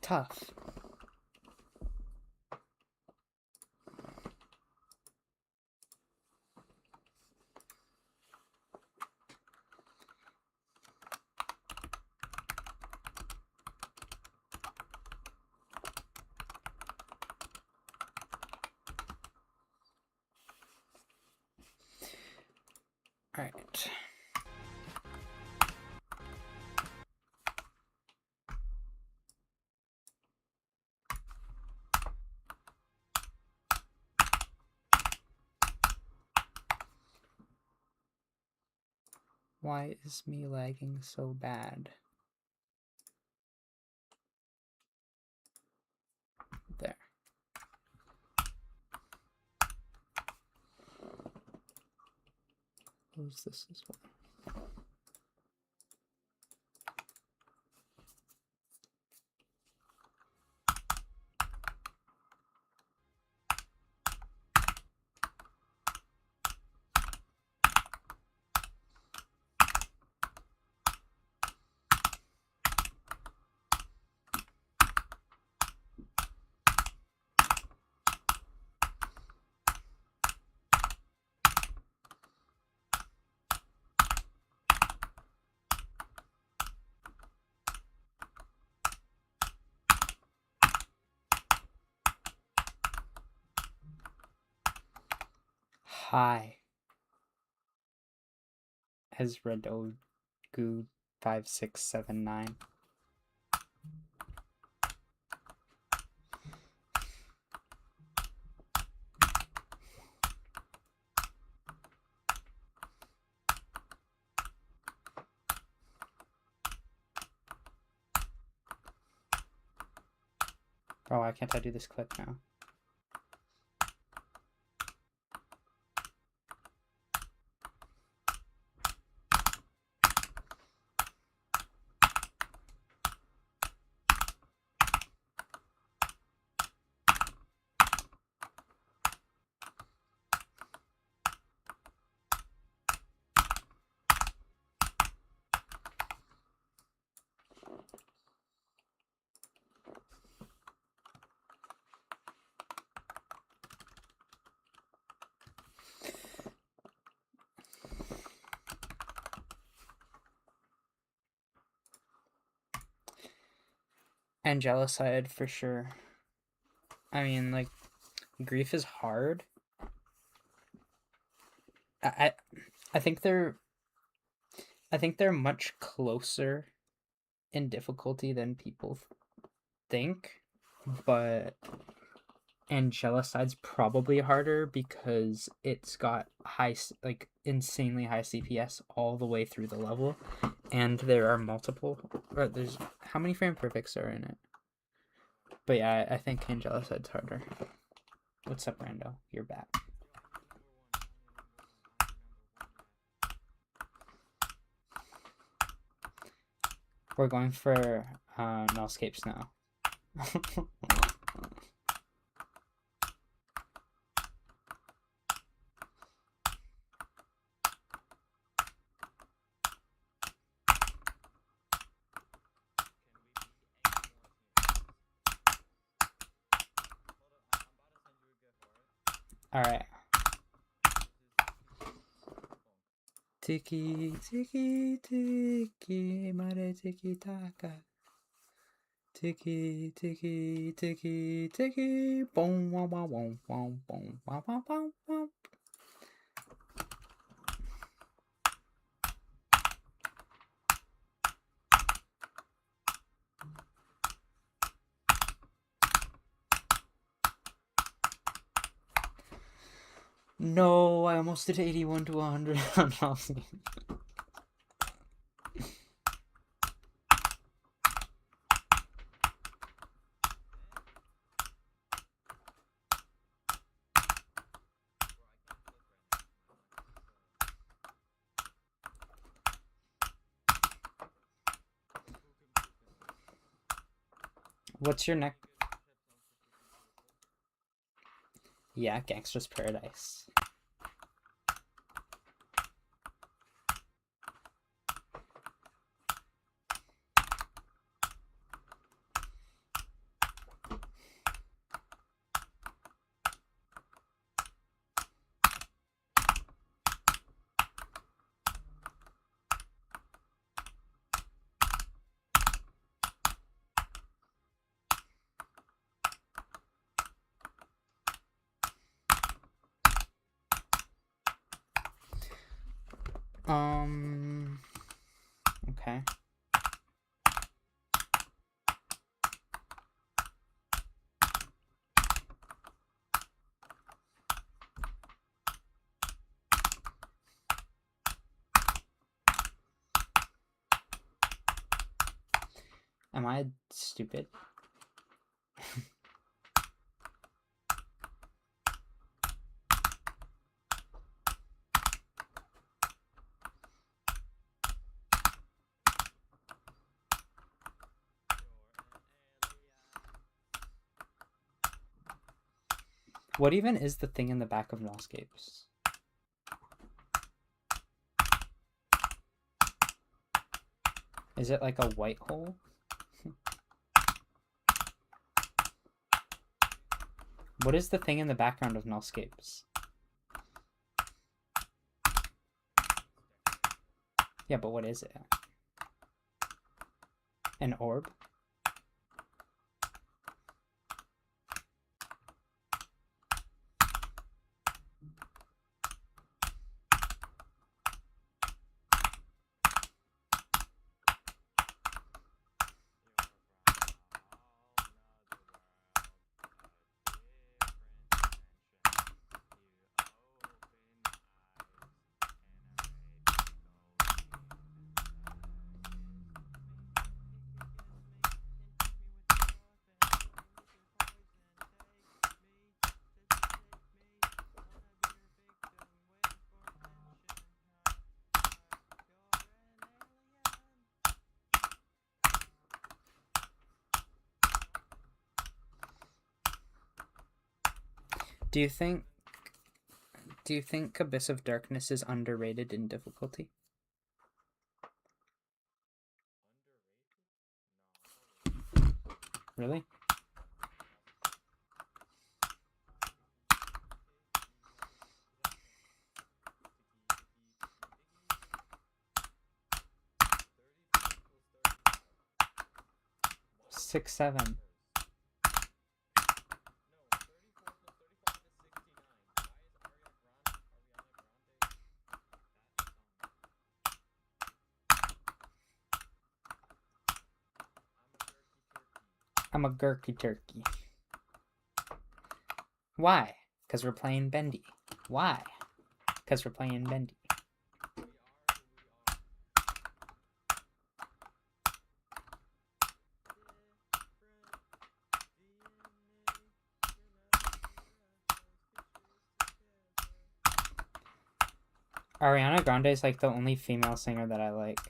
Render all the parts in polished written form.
tough. All right. Why is me lagging so bad? There. Close this as well. Hi. Ezra Dogu 5679. Oh, why can't I do this clip now? Angelicide for sure. I mean, like, grief is hard. I think they're much closer in difficulty than people think, but Angelicide's probably harder because it's got insanely high CPS all the way through the level, and there are multiple. Or there's how many frame perfects are in it? But yeah, I think Angelicide's harder. What's up, Rando? You're back. We're going for Nullscapes now. All right. Tiki tiki tiki mare tiki taka. Tiki tiki tiki tiki boom wow wow wow wow boom wow wow wow wow. No, I almost did 81 to 100 on Halsey. What's your next? Yeah, Gangster's Paradise. Okay. Am I stupid? What even is the thing in the back of Nullscapes? Is it like a white hole? What is the thing in the background of Nullscapes? Yeah, but what is it? An orb? Do you think Abyss of Darkness is underrated in difficulty? Really? Six, 7. I'm a gurky turkey. Why? Because we're playing Bendy. Why? Because we're playing Bendy. Ariana Grande is like the only female singer that I like.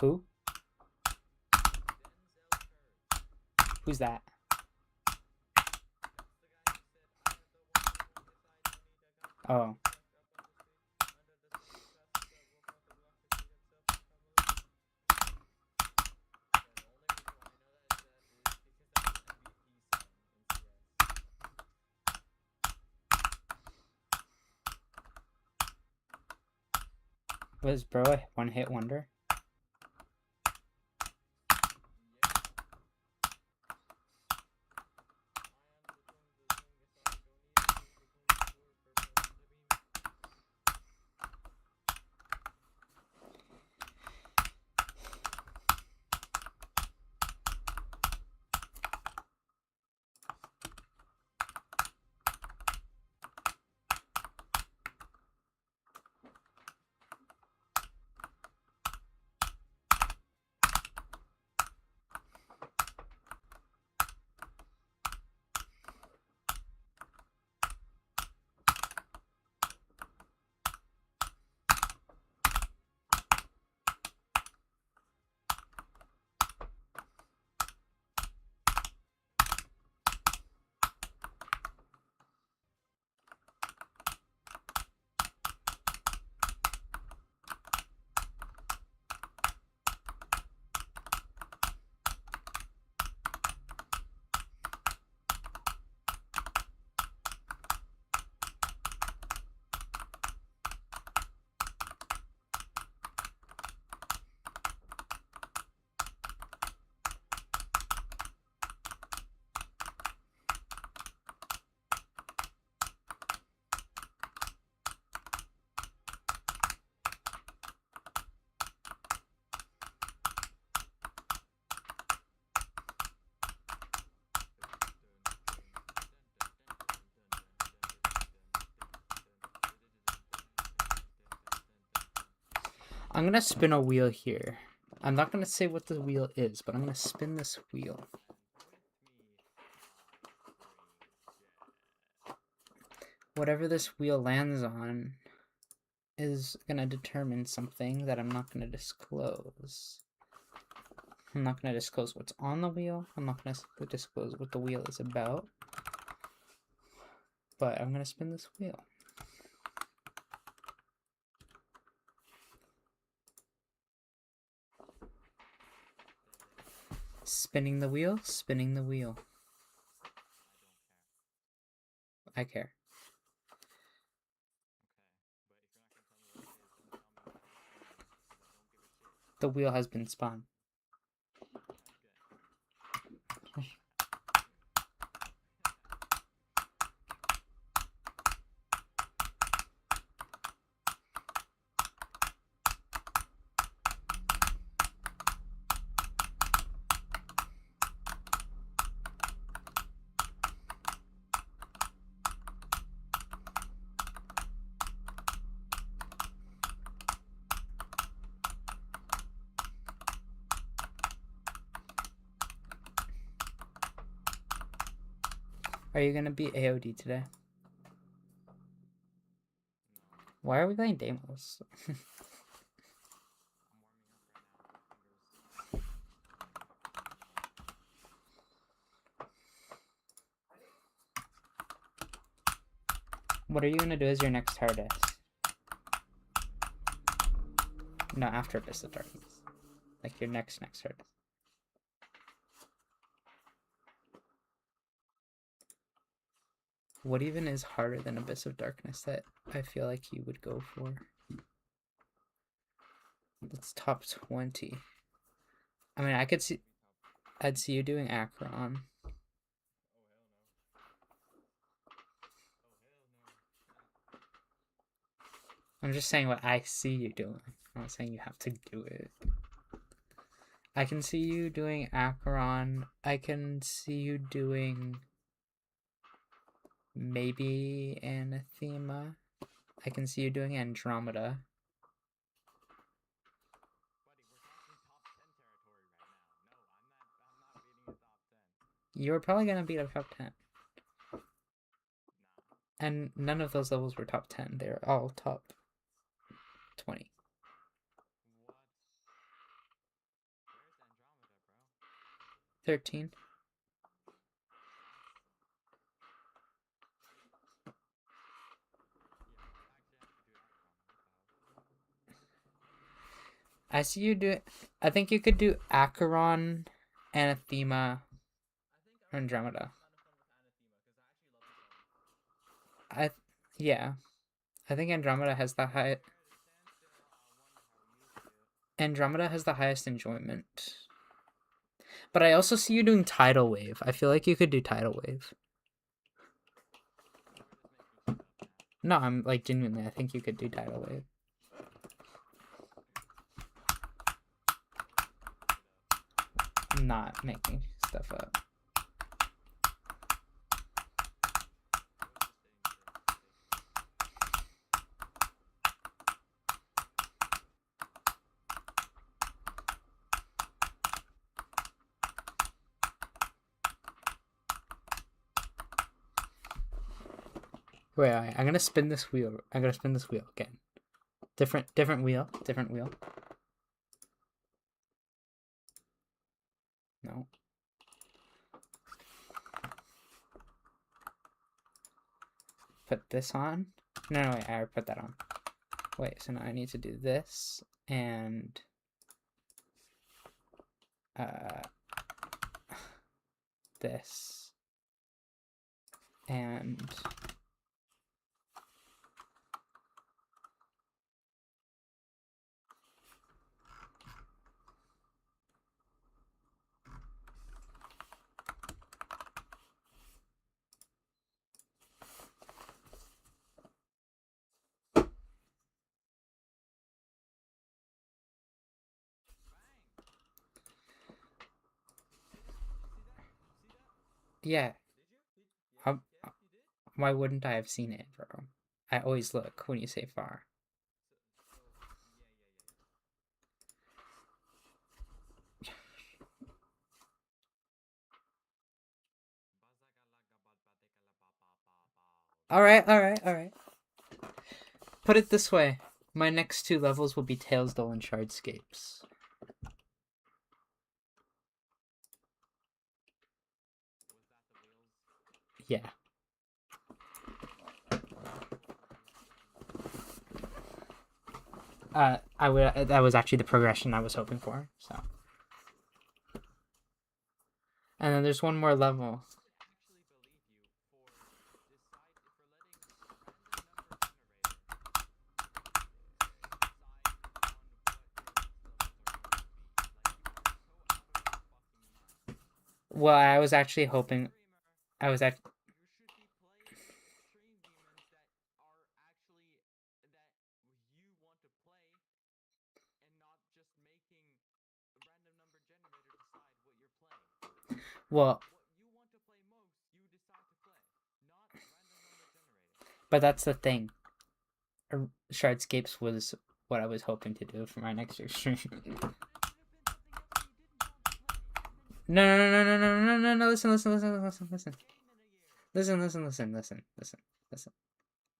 Who? Who's that? Oh. Was bro a one-hit wonder? I'm gonna spin a wheel here. I'm not gonna say what the wheel is, but I'm gonna spin this wheel. Whatever this wheel lands on is gonna determine something that I'm not gonna disclose. I'm not gonna disclose what's on the wheel. I'm not gonna disclose what the wheel is about. But I'm gonna spin this wheel. Spinning the wheel, spinning the wheel. I care. The wheel has been spun. Are you gonna be AOD today? Why are we playing Deimos? What are you gonna do as your next hardest? No, after Abyss of Darkness. Like your next hardest. What even is harder than Abyss of Darkness that I feel like you would go for? It's top 20. I mean, I'd see you doing Acheron. I'm just saying what I see you doing. I'm not saying you have to do it. I can see you doing Acheron. I can see you doing maybe Anathema. I can see you doing Andromeda. You're probably gonna beat a top 10. And none of those levels were top 10. They're all top 20. 13. I see you do. I think you could do Acheron, Anathema, Andromeda. Yeah. I think Andromeda has the high. Andromeda has the highest enjoyment. But I also see you doing Tidal Wave. I feel like you could do Tidal Wave. No, I'm like genuinely. I think you could do Tidal Wave. I'm not making stuff up. Wait, I'm gonna spin this wheel. I'm gonna spin this wheel again. Different wheel. Different wheel. No. Put this on. No, wait, I already put that on. Wait, so now I need to do this and this and yeah. Why wouldn't I have seen it, bro? I always look when you say far. Alright. Put it this way. My next 2 levels will be Tailsdale and Shardscapes. Yeah. That was actually the progression I was hoping for, so. And then there's one more level. Well, I was actually hoping... Well... But that's the thing. Shardscapes was what I was hoping to do for my next stream. No, listen. Listen.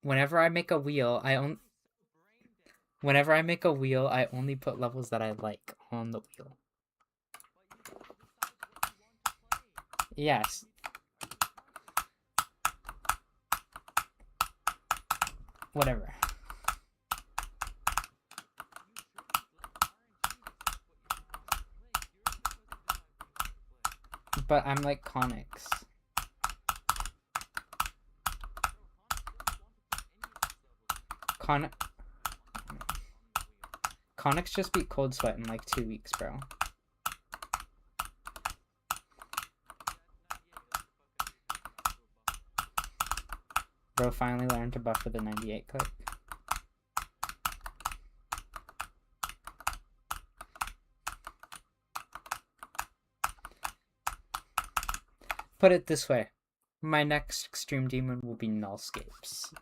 Whenever I make a wheel, I only put levels that I like on the wheel. Yes. Whatever. But I'm like Conics. Conics just beat Cold Sweat in like 2 weeks, bro. Bro finally learned to buffer the 98 click. Put it this way. My next extreme demon will be Nullscapes.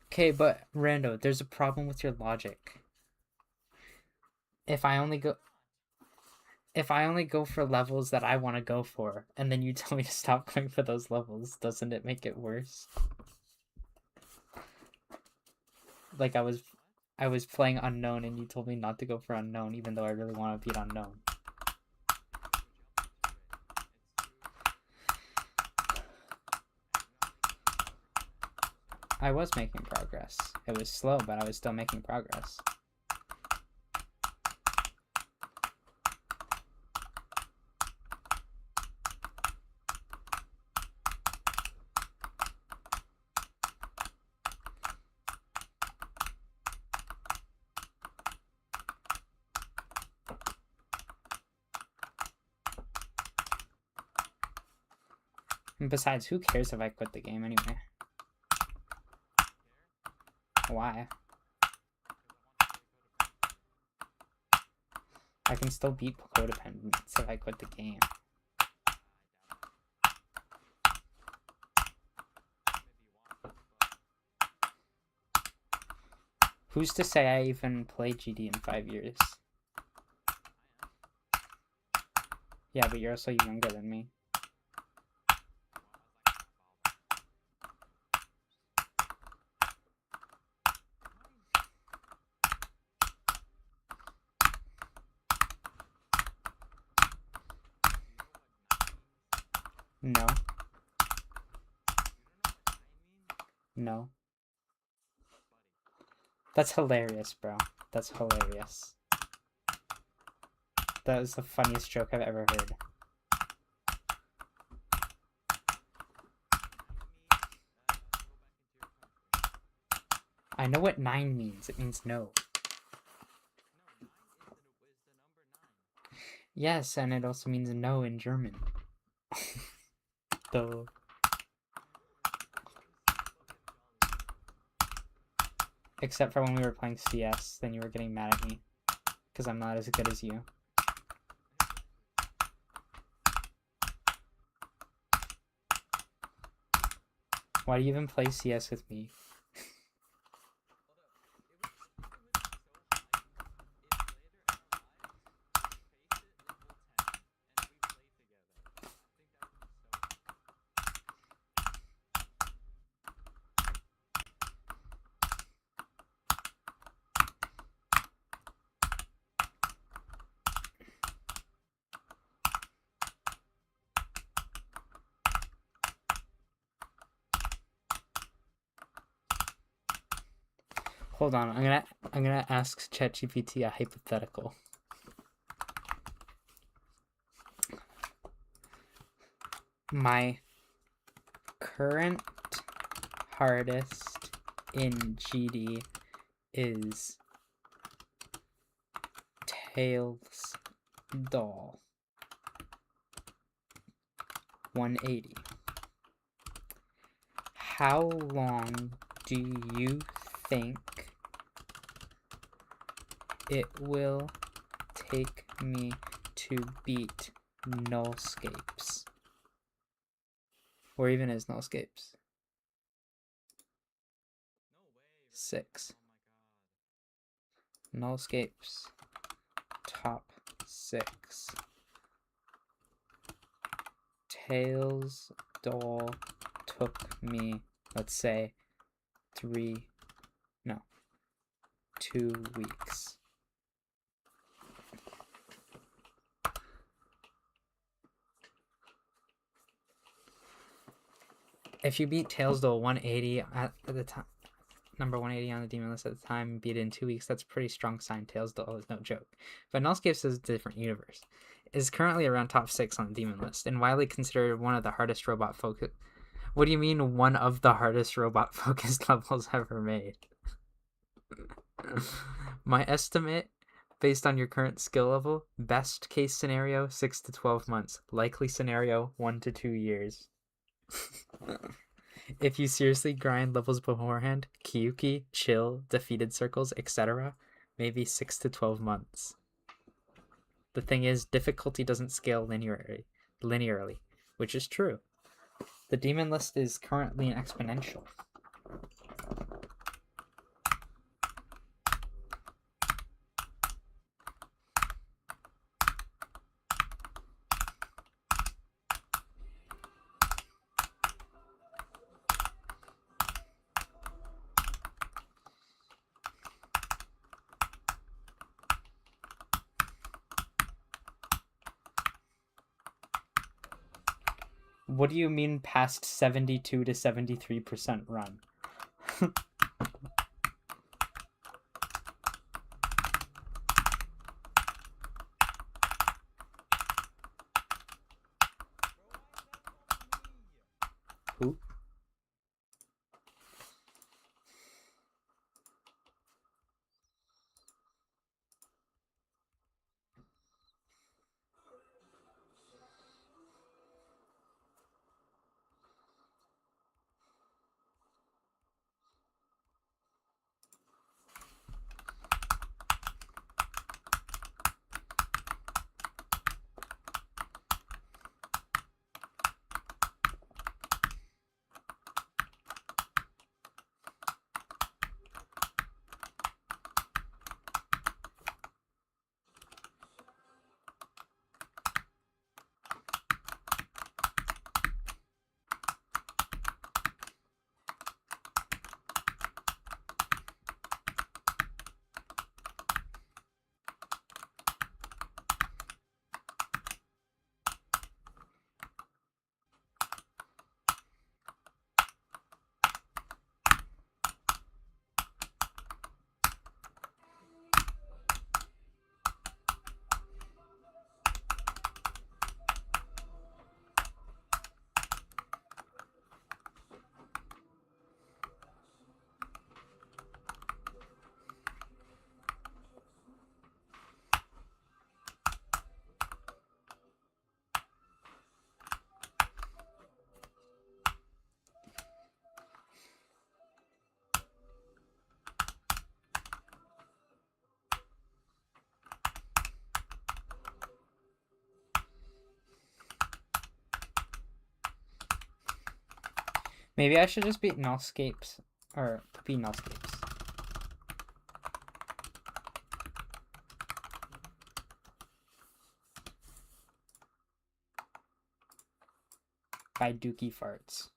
Okay, but Rando, there's a problem with your logic. If I only go for levels that I want to go for, and then you tell me to stop going for those levels, doesn't it make it worse? Like I was playing Unknown and you told me not to go for Unknown even though I really want to beat Unknown. I was making progress. It was slow, but I was still making progress. And besides, who cares if I quit the game anyway? Why? I can still beat codependence if I quit the game. Who's to say I even played GD in 5 years? Yeah, but you're also younger than me. No. No. That's hilarious, bro. That's hilarious. That is the funniest joke I've ever heard. I know what 9 means. It means no. Yes, and it also means no in German. Though. Except for when we were playing CS, then you were getting mad at me. Because I'm not as good as you. Why do you even play CS with me? Hold on, I'm gonna ask ChatGPT a hypothetical. My current hardest in GD is Tails Doll 180. How long do you think it will take me to beat Nullscapes? Or even is Nullscapes? 6. Nullscapes top 6. Tails Doll took me, let's say, 2 weeks. If you beat Tails Doll 180 at the time, number 180 on the demon list at the time, beat it in 2 weeks, that's a pretty strong sign. Tails Doll is no joke. But Nullscapes is a different universe. It is currently around top 6 on the demon list, and widely considered one of the hardest robot focus. What do you mean one of the hardest robot focused levels ever made? My estimate, based on your current skill level, best case scenario 6 to 12 months, likely scenario 1 to 2 years. If you seriously grind levels beforehand, Kyuki, chill, defeated circles, etc., maybe 6 to 12 months. The thing is, difficulty doesn't scale linearly, which is true. The demon list is currently an exponential. What do you mean past 72 to 73% run? Who? Maybe I should just beat Nullscapes, or be Nullscapes. By Dookie Farts.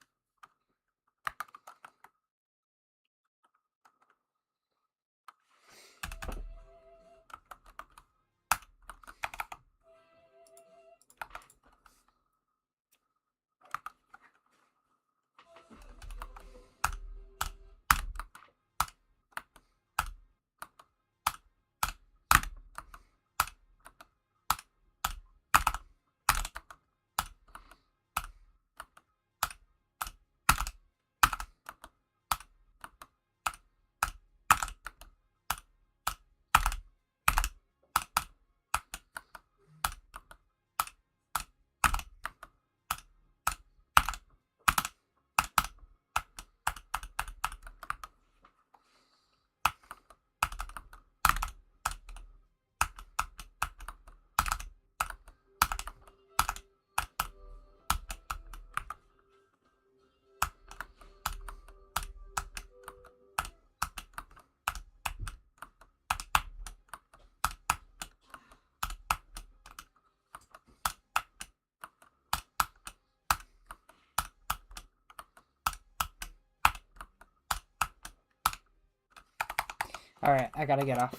Alright, I gotta get off.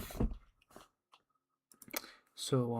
So,